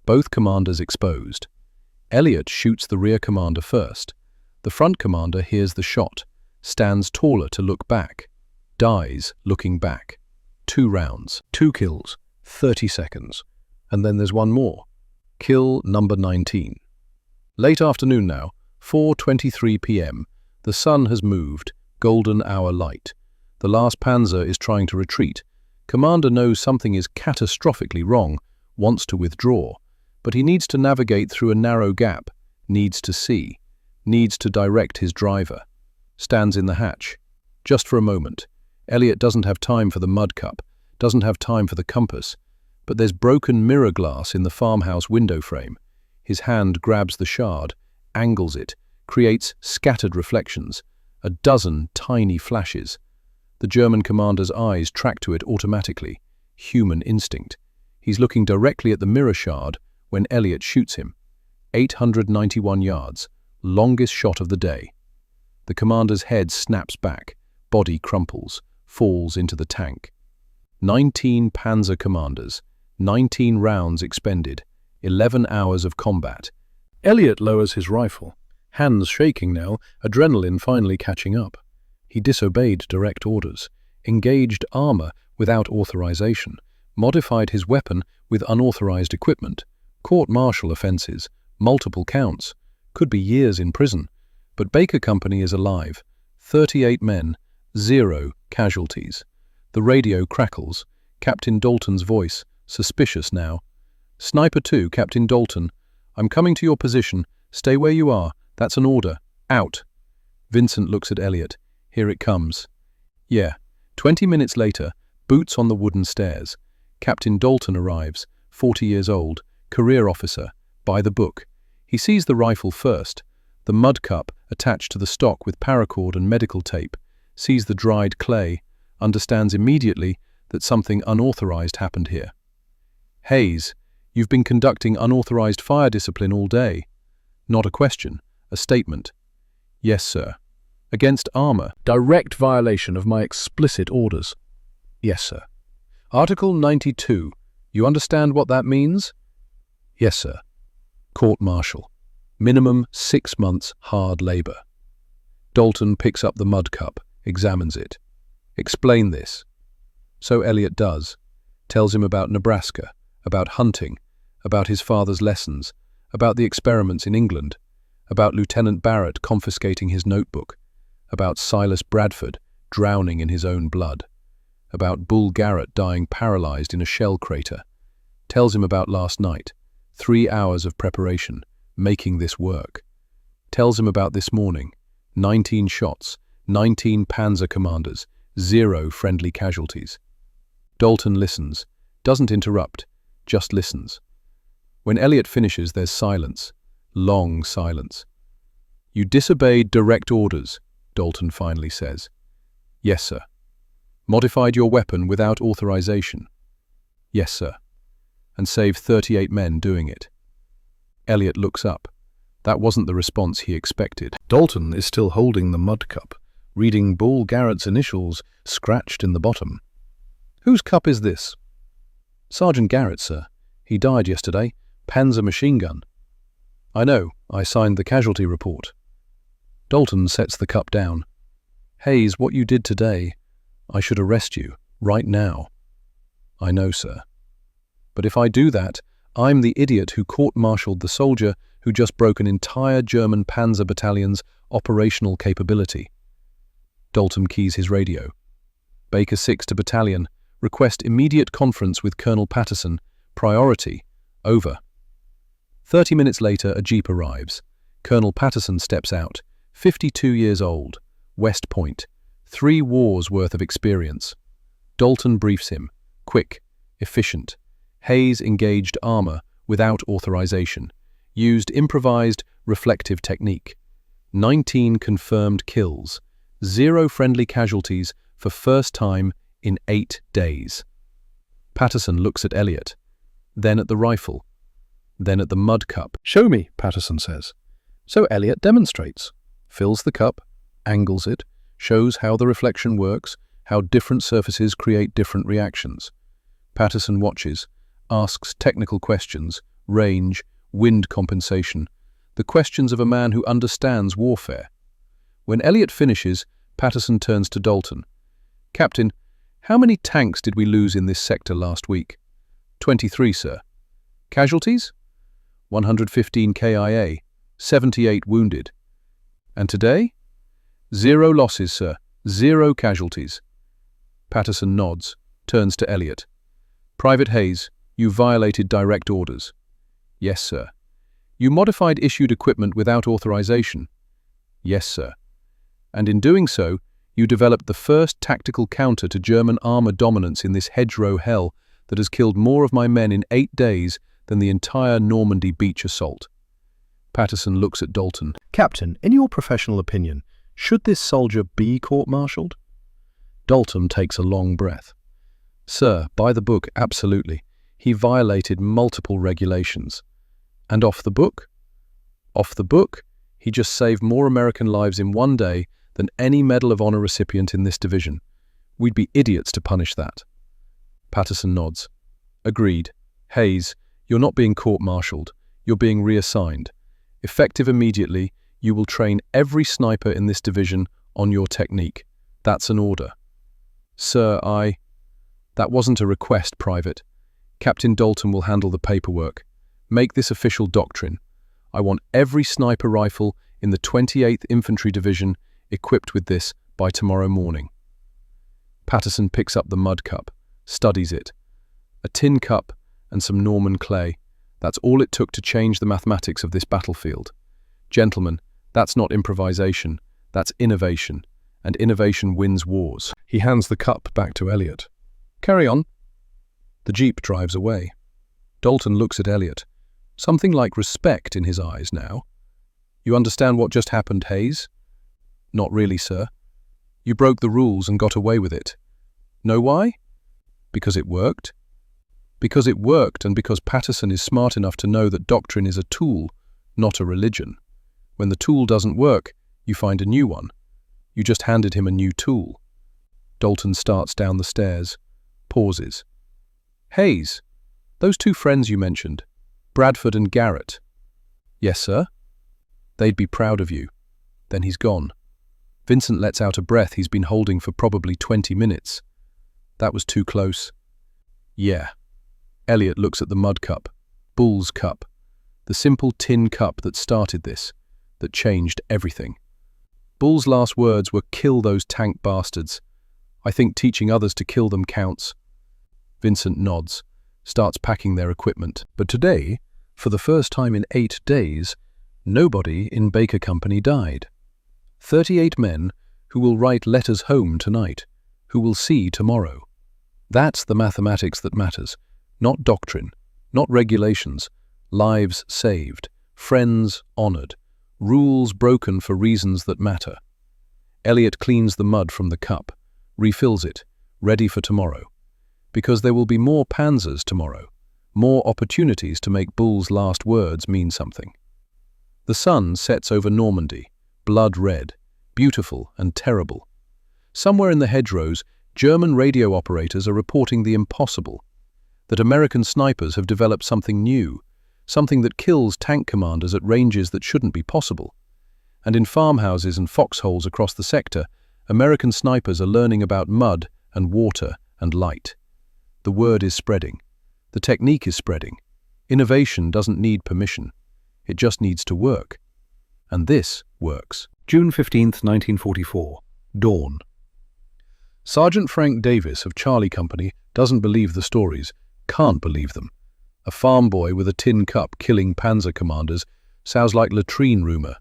[SPEAKER 1] both commanders exposed. Elliot shoots the rear commander first. The front commander hears the shot, stands taller to look back, dies looking back. 2 rounds, 2 kills, 30 seconds. And then there's one more. Kill number 19. Late afternoon now, 4:23 p.m. The sun has moved, golden hour light. The last Panzer is trying to retreat. Commander knows something is catastrophically wrong, wants to withdraw, but he needs to navigate through a narrow gap, needs to see, needs to direct his driver. Stands in the hatch. Just for a moment. Elliot doesn't have time for the mud cup, doesn't have time for the compass, but there's broken mirror glass in the farmhouse window frame. His hand grabs the shard, angles it, creates scattered reflections, a dozen tiny flashes. The German commander's eyes track to it automatically. Human instinct. He's looking directly at the mirror shard when Elliot shoots him. 891 yards, longest shot of the day. The commander's head snaps back, body crumples, falls into the tank. 19 Panzer commanders, 19 rounds expended, 11 hours of combat. Elliot lowers his rifle, hands shaking now, adrenaline finally catching up. He disobeyed direct orders, engaged armor without authorization, modified his weapon with unauthorized equipment, court-martial offenses, multiple counts, could be years in prison. But Baker Company is alive. 38 men, 0 casualties. The radio crackles. Captain Dalton's voice, suspicious now. Sniper 2, Captain Dalton. I'm coming to your position. Stay where you are. That's an order. Out. Vincent looks at Elliot. Here it comes. Yeah. 20 minutes later, boots on the wooden stairs. Captain Dalton arrives, 40 years old, career officer, by the book. He sees the rifle first, the mud cup attached to the stock with paracord and medical tape, sees the dried clay, understands immediately that something unauthorized happened here. Hayes, you've been conducting unauthorized fire discipline all day. Not a question, a statement. Yes, sir. Against armor, direct violation of my explicit orders. Yes, sir. Article 92, you understand what that means? Yes, sir. Court-martial. Minimum 6 months hard labor. Dalton picks up the mud cup, examines it. Explain this. So Elliot does. Tells him about Nebraska, about hunting, about his father's lessons, about the experiments in England, about Lieutenant Barrett confiscating his notebook, about Silas Bradford drowning in his own blood, about Bull Garrett dying paralyzed in a shell crater. Tells him about last night, 3 hours of preparation, making this work. Tells him about this morning, 19 shots, 19 Panzer commanders, 0 friendly casualties. Dalton listens, doesn't interrupt, just listens. When Elliot finishes, there's silence, long silence. You disobeyed direct orders, Dalton finally says. Yes, sir. Modified your weapon without authorization. Yes, sir. And saved 38 men doing it. Elliot looks up. That wasn't the response he expected. Dalton is still holding the mud cup, reading Bull Garrett's initials scratched in the bottom. Whose cup is this? Sergeant Garrett, sir. He died yesterday. Panzer machine gun. I know. I signed the casualty report. Dalton sets the cup down. Hayes, what you did today, I should arrest you, right now. I know, sir. But if I do that, I'm the idiot who court-martialed the soldier who just broke an entire German Panzer battalion's operational capability. Dalton keys his radio. Baker 6 to battalion. Request immediate conference with Colonel Patterson. Priority. Over. 30 minutes later, a jeep arrives. Colonel Patterson steps out. 52 years old. West Point. 3 wars worth of experience. Dalton briefs him. Quick. Efficient. Hayes engaged armor without authorization. Used improvised reflective technique. 19 confirmed kills. 0 friendly casualties for first time in 8 days. Patterson looks at Elliot, then at the rifle, then at the mud cup.
[SPEAKER 2] "Show me," Patterson says. So Elliot demonstrates, fills the cup, angles it, shows how the reflection works, how different surfaces create different reactions. Patterson watches, asks technical questions, range, wind compensation, the questions of a man who understands warfare. When Elliot finishes, Patterson turns to Dalton. "Captain, how many tanks did we lose in this sector last week?" 23, sir. Casualties? 115 KIA, 78 wounded. And today? 0 losses, sir. 0 casualties. Patterson nods, turns to Elliot. "Private Hayes, you violated direct orders." "Yes, sir." "You modified issued equipment without authorization." "Yes, sir." "And in doing so, you developed the first tactical counter to German armor dominance in this hedgerow hell that has killed more of my men in 8 days than the entire Normandy beach assault." Patterson looks at Dalton. "Captain, in your professional opinion, should this soldier be court-martialed?"
[SPEAKER 1] Dalton takes a long breath. "Sir, by the book, absolutely. He violated multiple regulations." "And off the book?" "Off the book, he just saved more American lives in 1 day than any Medal of Honor recipient in this division. We'd be idiots to punish that." Patterson nods. "Agreed. Hayes, you're not being court-martialed. You're being reassigned. Effective immediately, you will train every sniper in this division on your technique. That's an order." "Sir, That wasn't a request, Private. Captain Dalton will handle the paperwork. Make this official doctrine. I want every sniper rifle in the 28th Infantry Division equipped with this by tomorrow morning." Patterson picks up the mud cup, studies it. A tin cup and some Norman clay. That's all it took to change the mathematics of this battlefield. Gentlemen, that's not improvisation, that's innovation, and innovation wins wars.
[SPEAKER 2] He hands the cup back to Elliot.
[SPEAKER 1] "Carry on." The jeep drives away. Dalton looks at Elliot, something like respect in his eyes now. "You understand what just happened, Hayes?" "Not really, sir." "You broke the rules and got away with it. Know why?" "Because it worked." "Because it worked, and because Patterson is smart enough to know that doctrine is a tool, not a religion. When the tool doesn't work, you find a new one. You just handed him a new tool." Dalton starts down the stairs, pauses. "Hayes, those 2 friends you mentioned, Bradford and Garrett." "Yes, sir." "They'd be proud of you." Then he's gone. Vincent lets out a breath he's been holding for probably 20 minutes. That was too close. "Yeah." Elliot looks at the mud cup, Bull's cup, the simple tin cup that started this, that changed everything. Bull's last words were, "Kill those tank bastards. I think teaching others to kill them counts." Vincent nods, starts packing their equipment. But today, for the first time in 8 days, nobody in Baker Company died. 38 men who will write letters home tonight, who will see tomorrow. That's the mathematics that matters, not doctrine, not regulations, lives saved, friends honored, rules broken for reasons that matter. Elliot cleans the mud from the cup, refills it, ready for tomorrow. Because there will be more Panzers tomorrow, more opportunities to make Bull's last words mean something. The sun sets over Normandy, blood red, beautiful and terrible. Somewhere in the hedgerows, German radio operators are reporting the impossible, that American snipers have developed something new, something that kills tank commanders at ranges that shouldn't be possible. And in farmhouses and foxholes across the sector, American snipers are learning about mud and water and light. The word is spreading. The technique is spreading. Innovation doesn't need permission. It just needs to work. And this works.
[SPEAKER 2] June 15th, 1944. Dawn. Sergeant Frank Davis of Charlie Company doesn't believe the stories, can't believe them. A farm boy with a tin cup killing Panzer commanders sounds like latrine rumor.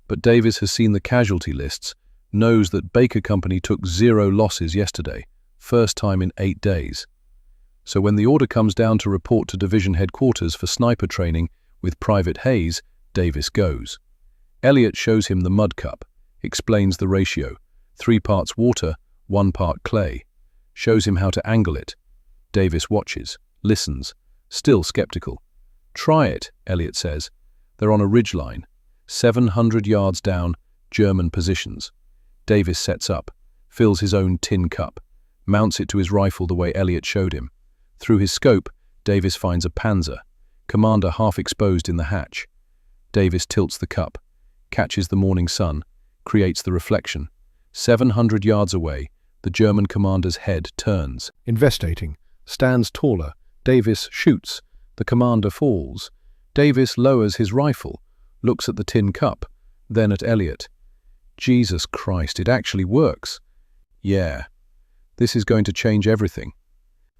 [SPEAKER 2] But Davis has seen the casualty lists, knows that Baker Company took 0 losses yesterday, first time in 8 days. So when the order comes down to report to division headquarters for sniper training with Private Hayes, Davis goes. Elliot shows him the mud cup, explains the ratio, 3 parts water, 1 part clay, shows him how to angle it. Davis watches, listens, still skeptical. Try it, Elliot says. They're on a ridgeline, 700 yards down, German positions. Davis sets up, fills his own tin cup, mounts it to his rifle the way Elliot showed him. Through his scope, Davis finds a Panzer, commander half exposed in the hatch. Davis tilts the cup, catches the morning sun, creates the reflection. 700 yards away, the German commander's head turns. Investigating, stands taller. Davis shoots. The commander falls. Davis lowers his rifle, looks at the tin cup, then at Elliot. Jesus Christ, it actually works. Yeah, this is going to change everything.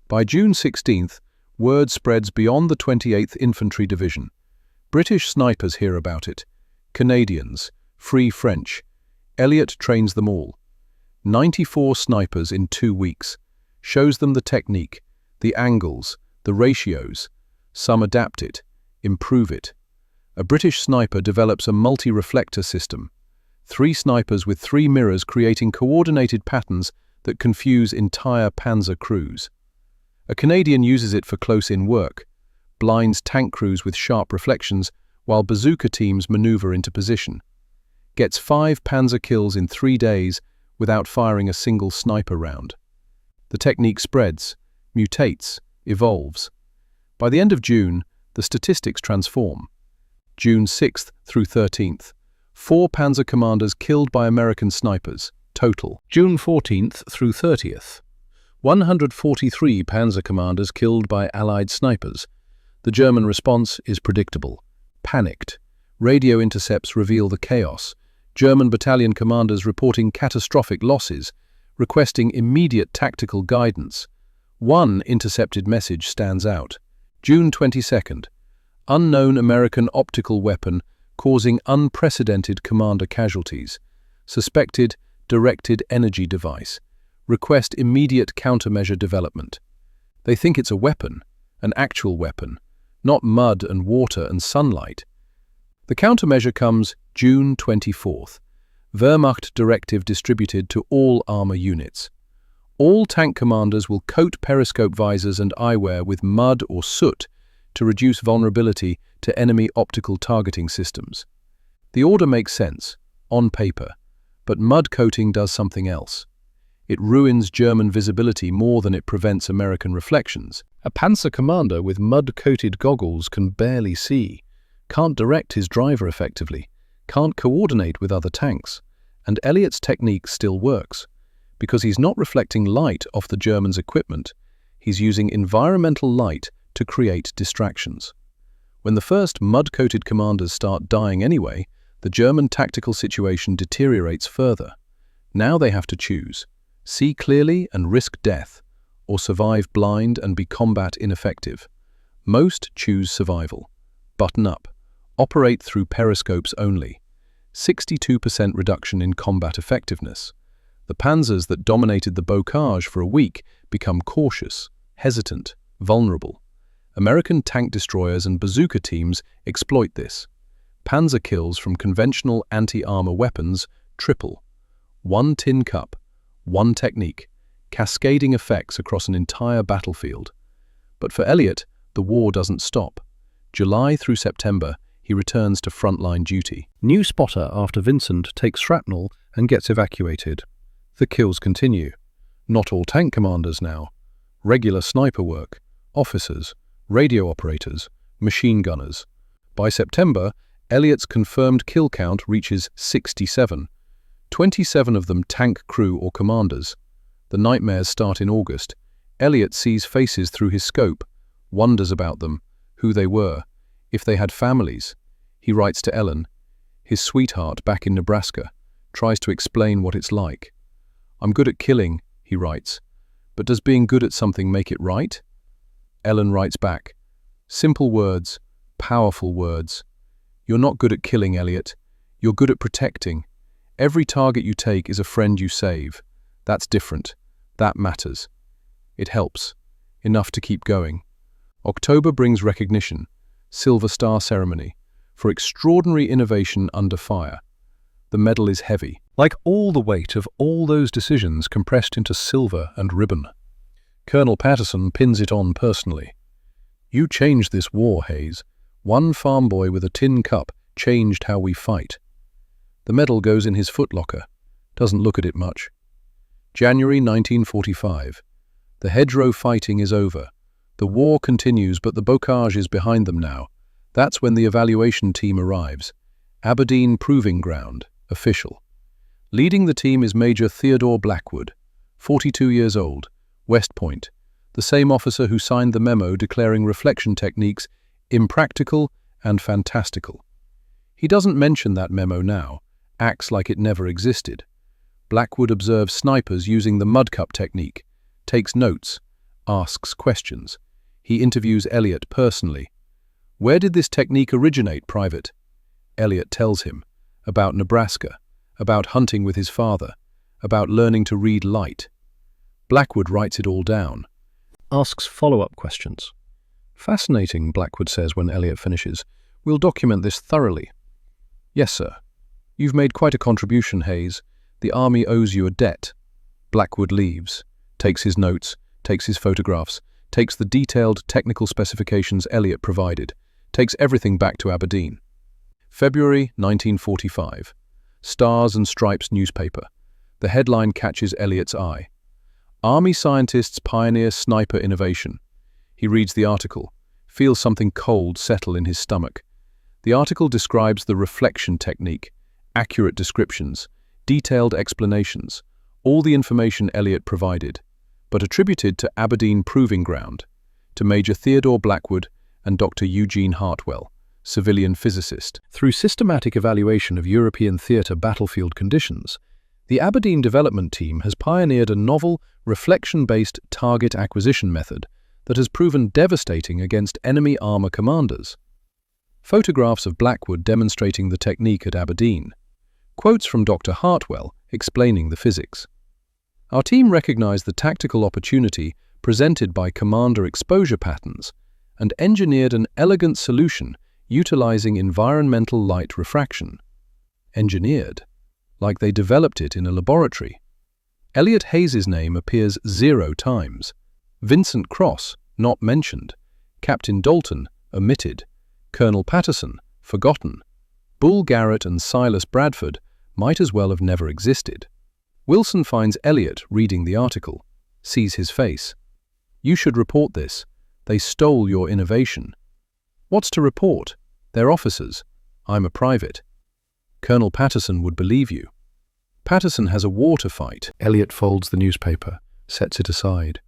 [SPEAKER 2] By June 16th, word spreads beyond the 28th Infantry Division. British snipers hear about it. Canadians, Free French. Elliot trains them all. 94 snipers in 2 weeks. Shows them the technique, the angles, the ratios. Some adapt it, improve it. A British sniper develops a multi-reflector system. 3 snipers with 3 mirrors creating coordinated patterns that confuse entire Panzer crews. A Canadian uses it for close-in work, blinds tank crews with sharp reflections while bazooka teams maneuver into position. Gets 5 Panzer kills in 3 days without firing a single sniper round. The technique spreads, mutates, evolves. By the end of June, the statistics transform. June 6th through 13th, 4 Panzer commanders killed by American snipers, total. June 14th through 30th, 143 Panzer commanders killed by Allied snipers. The German response is predictable. Panicked. Radio intercepts reveal the chaos. German battalion commanders reporting catastrophic losses, requesting immediate tactical guidance. One intercepted message stands out. June 22nd. Unknown American optical weapon causing unprecedented commander casualties. Suspected directed energy device. Request immediate countermeasure development. They think it's a weapon, an actual weapon, not mud and water and sunlight. The countermeasure comes June 24th. Wehrmacht directive distributed to all armor units. All tank commanders will coat periscope visors and eyewear with mud or soot to reduce vulnerability to enemy optical targeting systems. The order makes sense, on paper, but mud coating does something else. It ruins German visibility more than it prevents American reflections. A Panzer commander with mud-coated goggles can barely see, can't direct his driver effectively, can't coordinate with other tanks, and Elliot's technique still works. Because he's not reflecting light off the Germans' equipment, he's using environmental light to create distractions. When the first mud-coated commanders start dying anyway, the German tactical situation deteriorates further. Now they have to choose: see clearly and risk death, or survive blind and be combat ineffective. Most choose survival. Button up. Operate through periscopes only. 62% reduction in combat effectiveness. The panzers that dominated the Bocage for a week become cautious, hesitant, vulnerable. American tank destroyers and bazooka teams exploit this. Panzer kills from conventional anti-armor weapons triple. 1 tin cup, 1 technique, cascading effects across an entire battlefield. But for Elliot, the war doesn't stop. July through September, he returns to frontline duty. New spotter after Vincent takes shrapnel and gets evacuated. The kills continue. Not all tank commanders now. Regular sniper work, officers, radio operators, machine gunners. By September, Elliot's confirmed kill count reaches 67. 27 of them tank crew or commanders. The nightmares start in August. Elliot sees faces through his scope, wonders about them, who they were, if they had families. He writes to Ellen, his sweetheart back in Nebraska, tries to explain what it's like. "I'm good at killing," he he writes. But does being good at something make it right? Ellen writes back. Simple words, powerful words. You're not good at killing, Elliot. You're good at protecting. Every target you take is a friend you save. That's different. That matters. It helps. Enough to keep going. October brings recognition, Silver Star ceremony, for extraordinary innovation under fire. The medal is heavy, like all the weight of all those decisions compressed into silver and ribbon. Colonel Patterson pins it on personally. You changed this war, Hayes. One farm boy with a tin cup changed how we fight. The medal goes in his footlocker. Doesn't look at it much. January 1945. The hedgerow fighting is over. The war continues, but the Bocage is behind them now. That's when the evaluation team arrives. Aberdeen Proving Ground, official. Leading the team is Major Theodore Blackwood, 42 years old, West Point, the same officer who signed the memo declaring reflection techniques impractical and fantastical. He doesn't mention that memo now, acts like it never existed. Blackwood observes snipers using the mudcup technique, takes notes, asks questions. He interviews Elliot personally. Where did this technique originate, Private? Elliot tells him. About Nebraska, about hunting with his father, about learning to read light. Blackwood writes it all down. Asks follow-up questions. Fascinating, Blackwood says when Elliot finishes. We'll document this thoroughly. Yes, sir. You've made quite a contribution, Hayes. The Army owes you a debt. Blackwood leaves, takes his notes, takes his photographs, takes the detailed technical specifications Elliot provided, takes everything back to Aberdeen. February 1945. Stars and Stripes newspaper. The headline catches Elliot's eye. Army scientists pioneer sniper innovation. He reads the article, feels something cold settle in his stomach. The article describes the reflection technique, accurate descriptions, detailed explanations, all the information Elliot provided, but attributed to Aberdeen Proving Ground, to Major Theodore Blackwood and Dr. Eugene Hartwell, civilian physicist. Through systematic evaluation of European theatre battlefield conditions, the Aberdeen development team has pioneered a novel, reflection-based target acquisition method that has proven devastating against enemy armor commanders. Photographs of Blackwood demonstrating the technique at Aberdeen. Quotes from Dr. Hartwell explaining the physics. Our team recognized the tactical opportunity presented by commander exposure patterns and engineered an elegant solution utilizing environmental light refraction. Engineered, like they developed it in a laboratory. Elliot Hayes's name appears 0 times. Vincent Cross, not mentioned. Captain Dalton, omitted. Colonel Patterson, forgotten. Bull Garrett and Silas Bradford might as well have never existed. Wilson finds Elliot reading the article, sees his face. You should report this. They stole your innovation. What's to report? They're officers. I'm a private. Colonel Patterson would believe you. Patterson has a war to fight. Elliot folds the newspaper, sets it aside.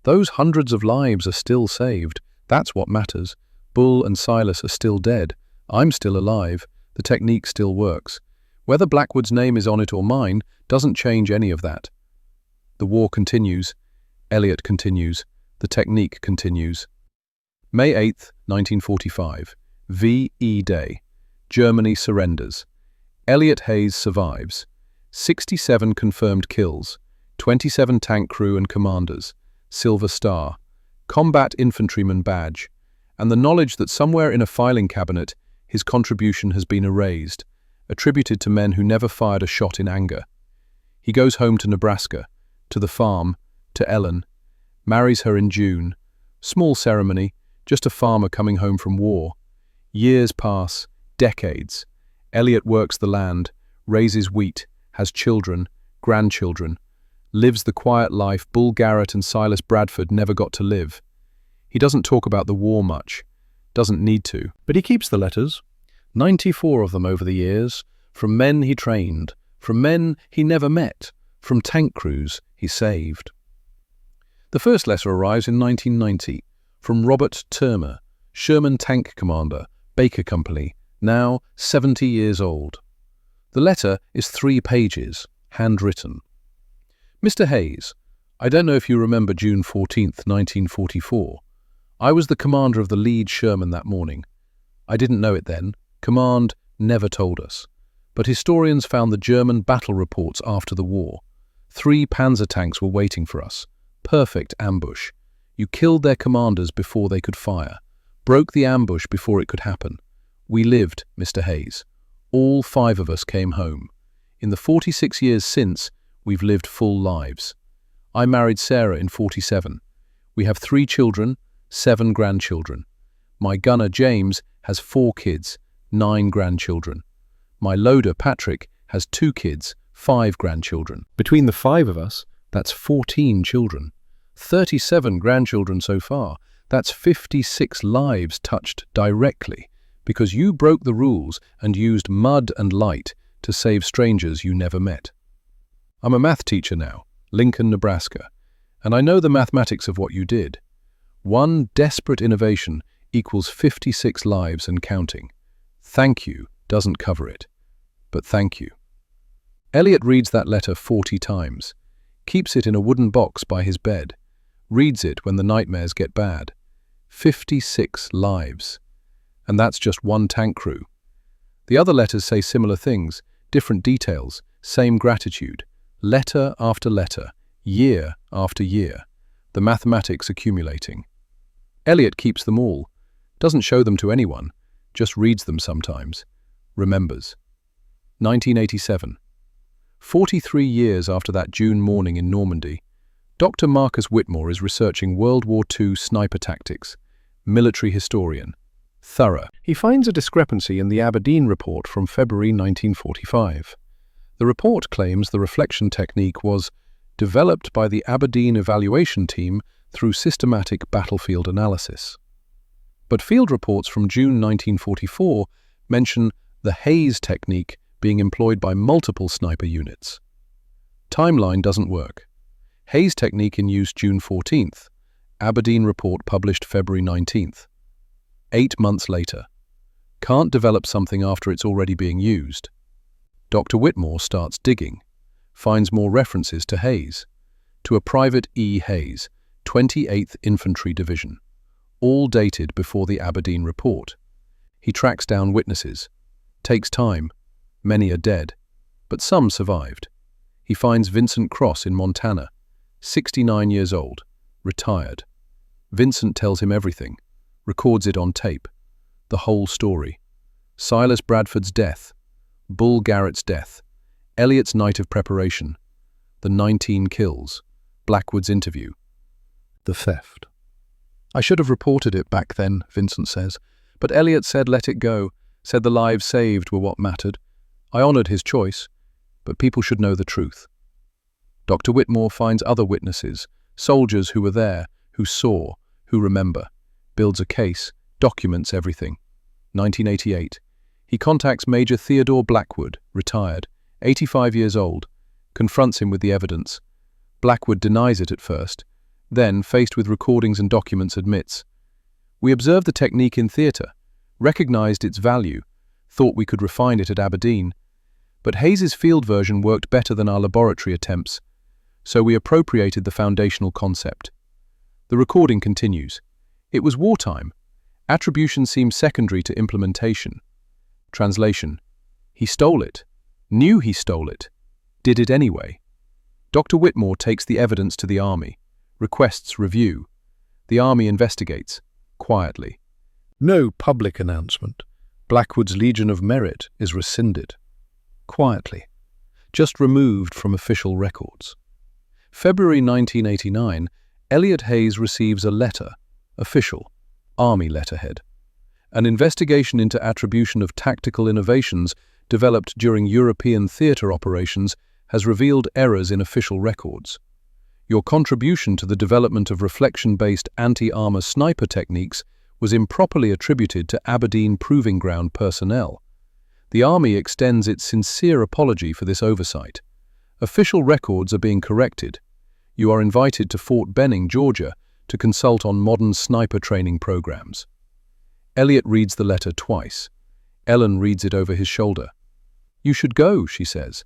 [SPEAKER 2] Those hundreds of lives are still saved. That's what matters. Bull and Silas are still dead. I'm still alive. The technique still works. Whether Blackwood's name is on it or mine doesn't change any of that. The war continues. Elliot continues. The technique continues. May 8, 1945. VE Day. Germany surrenders. Elliot Hayes survives. 67 confirmed kills. 27 tank crew and commanders. Silver Star. Combat Infantryman Badge. And the knowledge that somewhere in a filing cabinet his contribution has been erased, attributed to men who never fired a shot in anger. He goes home to Nebraska, to the farm, to Ellen, marries her in June. Small ceremony, just a farmer coming home from war. Years pass, decades. Elliot works the land, raises wheat, has children, grandchildren, lives the quiet life Bull Garrett and Silas Bradford never got to live. He doesn't talk about the war much, doesn't need to, but he keeps the letters. 94 of them over the years, from men he trained, from men he never met, from tank crews he saved. The first letter arrives in 1990, from Robert Termer, Sherman Tank Commander, Baker Company, now 70 years old. The letter is 3 pages, handwritten. Mr. Hayes,
[SPEAKER 1] I don't know if you remember June 14th, 1944. I was the commander of the lead Sherman that morning. I didn't know it then. Command never told us. But historians found the German battle reports after the war. 3 Panzer tanks were waiting for us. Perfect ambush. You killed their commanders before they could fire. Broke the ambush before it could happen. We lived, Mr. Hayes. All 5 of us came home. In the 46 years since, we've lived full lives. I married Sarah in 47. We have 3 children, 7 grandchildren. My gunner, James, has 4 kids, 9 grandchildren. My loader, Patrick, has 2 kids, 5 grandchildren. Between the 5 of us, that's 14 children. 37 grandchildren so far. That's 56 lives touched directly because you broke the rules and used mud and light to save strangers you never met. I'm a math teacher now, Lincoln, Nebraska, and I know the mathematics of what you did. 1 desperate innovation equals 56 lives and counting. Thank you doesn't cover it, but thank you. Elliot reads that letter 40 times, keeps it in a wooden box by his bed, reads it when the nightmares get bad. 56 lives. And that's just 1 tank crew. The other letters say similar things, different details, same gratitude. Letter after letter, year after year. The mathematics accumulating. Elliot keeps them all, doesn't show them to anyone, just reads them sometimes. Remembers. 1987. 43 years after that June morning in Normandy, Dr. Marcus Whitmore is researching World War II sniper tactics. Military historian. Thorough. He finds a discrepancy in the Aberdeen report from February 1945. The report claims the reflection technique was developed by the Aberdeen evaluation team through systematic battlefield analysis. But field reports from June 1944 mention the Hayes technique being employed by multiple sniper units. Timeline doesn't work. Hayes technique in use June 14th. Aberdeen report published February 19th. 8 months later. Can't develop something after it's already being used. Dr. Whitmore starts digging, finds more references to Hayes, to a Private E. Hayes, 28th Infantry Division, all dated before the Aberdeen report. He tracks down witnesses. Takes time. Many are dead, but some survived. He finds Vincent Cross in Montana, 69 years old, retired. Vincent tells him everything, records it on tape, the whole story. Silas Bradford's death, Bull Garrett's death, Elliot's night of preparation, the 19 kills, Blackwood's interview, the theft. I should have reported it back then, Vincent says, but Elliot said let it go, said the lives saved were what mattered. I honored his choice, but people should know the truth. Dr. Whitmore finds other witnesses, soldiers who were there, who saw, who remember, builds a case, documents everything. 1988. He contacts Major Theodore Blackwood, retired, 85 years old, confronts him with the evidence. Blackwood denies it at first, then, faced with recordings and documents, admits. We observed the technique in theatre, recognized its value, thought we could refine it at Aberdeen, but Hayes's field version worked better than our laboratory attempts, so we appropriated the foundational concept. The recording continues. It was wartime. Attribution seemed secondary to implementation. Translation. He stole it. Knew he stole it. Did it anyway. Dr. Whitmore takes the evidence to the Army. Requests review. The Army investigates. Quietly. No public announcement. Blackwood's Legion of Merit is rescinded. Quietly. Just removed from official records. February 1989, Elliot Hayes receives a letter, official, Army letterhead. An investigation into attribution of tactical innovations developed during European theatre operations has revealed errors in official records. Your contribution to the development of reflection-based anti-armor sniper techniques was improperly attributed to Aberdeen Proving Ground personnel. The Army extends its sincere apology for this oversight. Official records are being corrected. You are invited to Fort Benning, Georgia, to consult on modern sniper training programs. Elliot reads the letter twice. Ellen reads it over his shoulder. You should go, she says.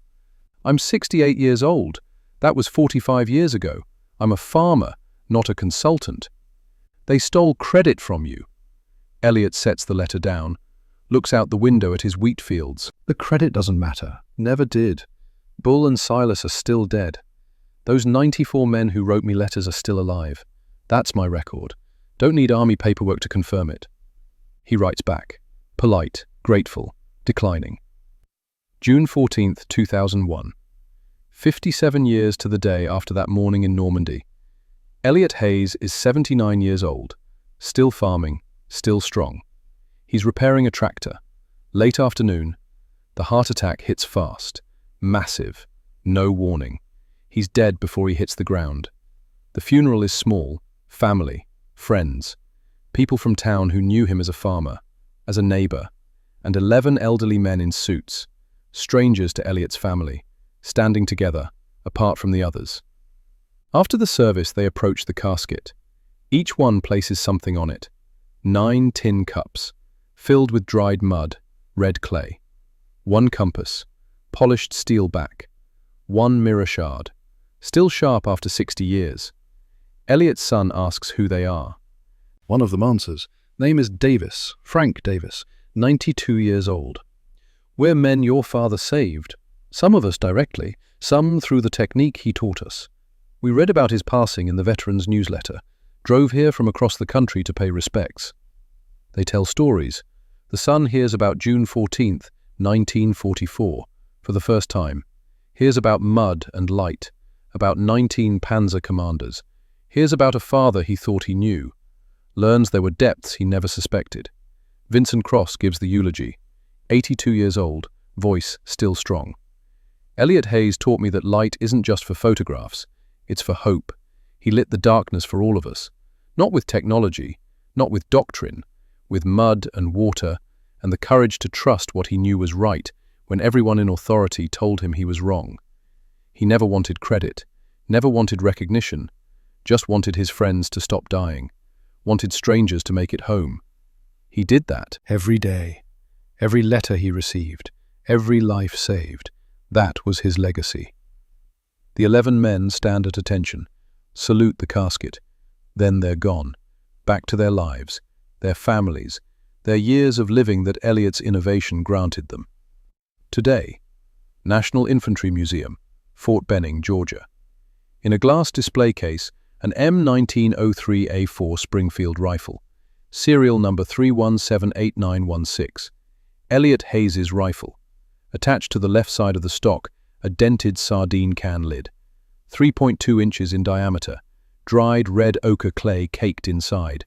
[SPEAKER 1] I'm 68 years old. That was 45 years ago. I'm a farmer, not a consultant. They stole credit from you. Elliot sets the letter down, looks out the window at his wheat fields.
[SPEAKER 2] The credit doesn't matter. Never did. Bull and Silas are still dead. Those 94 men who wrote me letters are still alive. That's my record. Don't need army paperwork to confirm it. He writes back, polite, grateful, declining. June 14th, 2001. 57 years to the day after that morning in Normandy. Elliot Hayes is 79 years old, still farming, still strong. He's repairing a tractor. Late afternoon, the heart attack hits fast, massive, no warning. He's dead before he hits the ground. The funeral is small, family, friends, people from town who knew him as a farmer, as a neighbor, and 11 elderly men in suits, strangers to Elliot's family, standing together, apart from the others. After the service, they approach the casket. Each one places something on it. 9 tin cups, filled with dried mud, red clay. 1 compass, polished steel back. 1 mirror shard, still sharp after 60 years. Elliot's son asks who they are. One of them answers. Name is Davis, Frank Davis, 92 years old. We're men your father saved. Some of us directly, some through the technique he taught us. We read about his passing in the Veterans newsletter, drove here from across the country to pay respects. They tell stories. The son hears about June 14th, 1944, for the first time. Hears about mud and light, about 19 Panzer commanders. Hears about a father he thought he knew. Learns there were depths he never suspected. Vincent Cross gives the eulogy. 82 years old, voice still strong. Elliot Hayes taught me that light isn't just for photographs, it's for hope. He lit the darkness for all of us. Not with technology, not with doctrine, with mud and water and the courage to trust what he knew was right when everyone in authority told him he was wrong. He never wanted credit, never wanted recognition, just wanted his friends to stop dying, wanted strangers to make it home. He did that every day, every letter he received, every life saved. That was his legacy. The 11 men stand at attention, salute the casket. Then they're gone, back to their lives, their families, their years of living that Elliot's innovation granted them. Today, National Infantry Museum, Fort Benning, Georgia. In a glass display case, an M1903A4 Springfield rifle, serial number 3178916, Elliot Hayes's rifle. Attached to the left side of the stock, a dented sardine can lid, 3.2 inches in diameter, dried red ochre clay caked inside,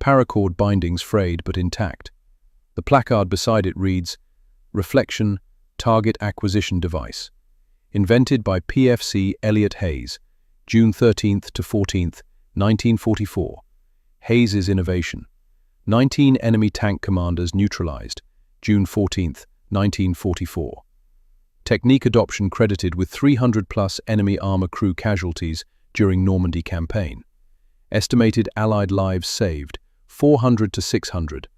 [SPEAKER 2] paracord bindings frayed but intact. The placard beside it reads, Reflection Target Acquisition Device. Invented by PFC Elliot Hayes, June 13th to 14th, 1944. Hayes's innovation. 19 enemy tank commanders neutralized, June 14th, 1944. Technique adoption credited with 300-plus enemy armor crew casualties during Normandy campaign. Estimated Allied lives saved, 400 to 600.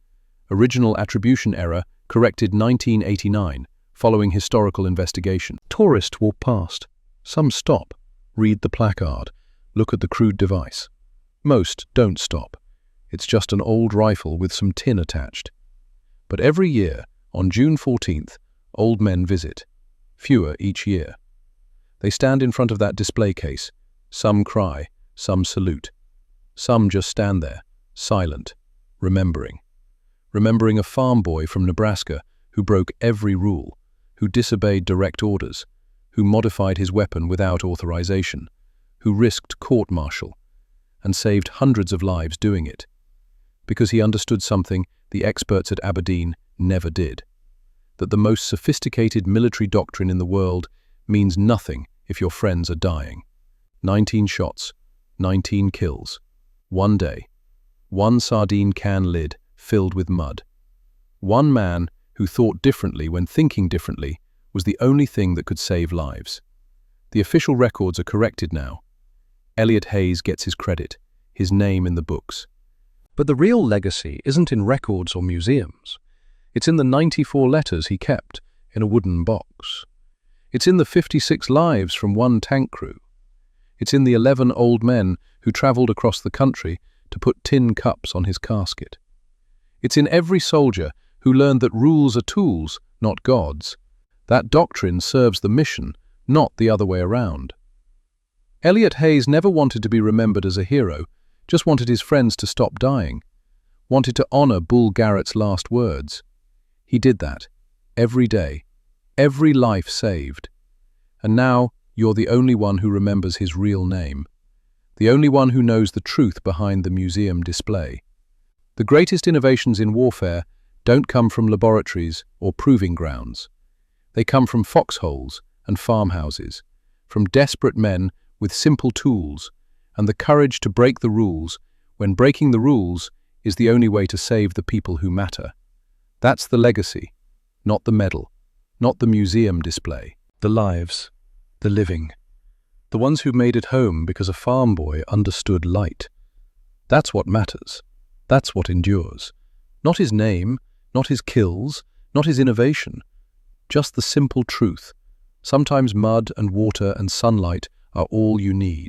[SPEAKER 2] Original attribution error corrected 1989, following historical investigation. Tourists walk past. Some stop, read the placard, look at the crude device. Most don't stop. It's just an old rifle with some tin attached. But every year, on June 14th, old men visit. Fewer each year. They stand in front of that display case. Some cry, some salute. Some just stand there, silent, remembering. Remembering a farm boy from Nebraska who broke every rule, who disobeyed direct orders, who modified his weapon without authorization, who risked court-martial, and saved hundreds of lives doing it. Because he understood something the experts at Aberdeen never did. That the most sophisticated military doctrine in the world means nothing if your friends are dying. 19 shots, 19 kills. One day. One sardine can lid filled with mud. One man who thought differently when thinking differently was the only thing that could save lives. The official records are corrected now. Elliot Hayes gets his credit, his name in the books. But the real legacy isn't in records or museums. It's in the 94 letters he kept in a wooden box. It's in the 56 lives from one tank crew. It's in the 11 old men who travelled across the country to put tin cups on his casket. It's in every soldier who learned that rules are tools, not gods. That doctrine serves the mission, not the other way around. Elliot Hayes never wanted to be remembered as a hero, just wanted his friends to stop dying, wanted to honour Bull Garrett's last words. He did that, every day, every life saved. And now you're the only one who remembers his real name, the only one who knows the truth behind the museum display. The greatest innovations in warfare don't come from laboratories or proving grounds. They come from foxholes and farmhouses, from desperate men with simple tools and the courage to break the rules when breaking the rules is the only way to save the people who matter. That's the legacy, not the medal, not the museum display. The lives, the living, the ones who made it home because a farm boy understood light. That's what matters. That's what endures. Not his name, not his kills, not his innovation. Just the simple truth. Sometimes mud and water and sunlight are all you need.